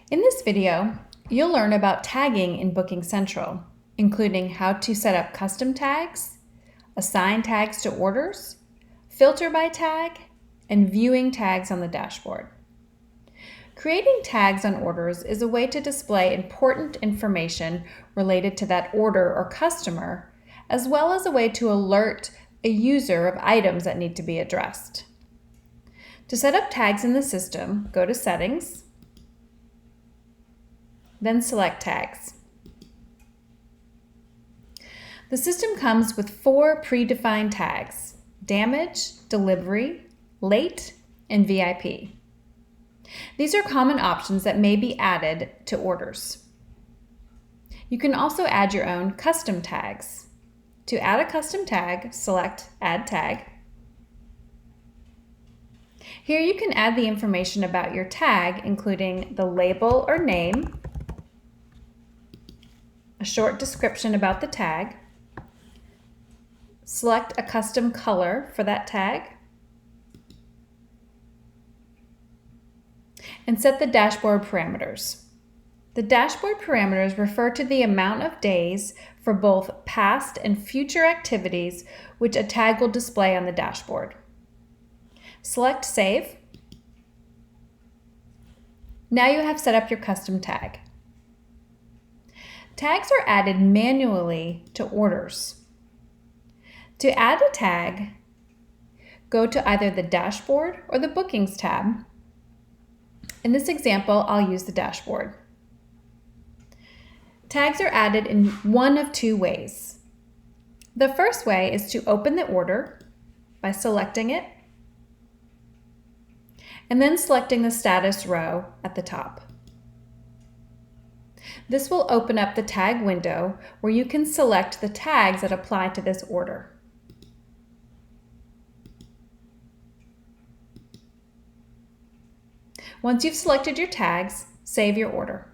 In this video, you'll learn about tagging in BookingCentral, including how to set up custom tags, assign tags to orders, filter by tag, and viewing tags on the dashboard. Creating tags on orders is a way to display important information related to that order or customer, as well as a way to alert a user of items that need to be addressed. To set up tags in the system, go to Settings, then select Tags. The system comes with 4 predefined tags: damage, delivery, late, and VIP. These are common options that may be added to orders. You can also add your own custom tags. To add a custom tag, select Add Tag. Here you can add the information about your tag, including the label or name, a short description about the tag, select a custom color for that tag, and set the dashboard parameters. The dashboard parameters refer to the amount of days for both past and future activities which a tag will display on the dashboard. Select Save. Now you have set up your custom tag. Tags are added manually to orders. To add a tag, go to either the Dashboard or the Bookings tab. In this example, I'll use the dashboard. Tags are added in one of 2 ways. The first way is to open the order by selecting it and then selecting the status row at the top. This will open up the tag window where you can select the tags that apply to this order. Once you've selected your tags, save your order.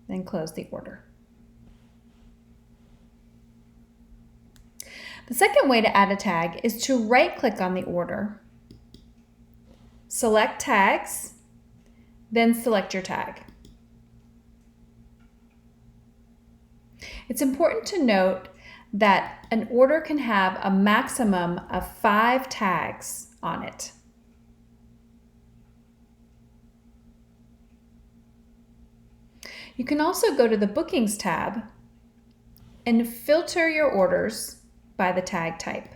Then close the order. The second way to add a tag is to right-click on the order, select Tags, then select your tag. It's important to note that an order can have a maximum of 5 tags on it. You can also go to the Bookings tab and filter your orders by the tag type.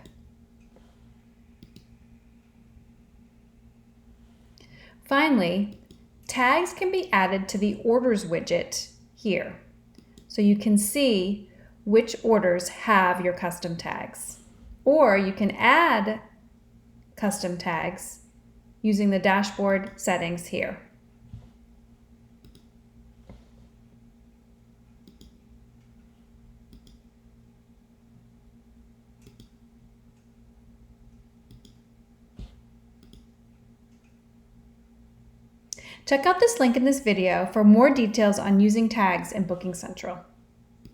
Finally, tags can be added to the Orders widget here, so you can see which orders have your custom tags. Or you can add custom tags using the dashboard settings here. Check out this link in this video for more details on using tags in BookingCentral.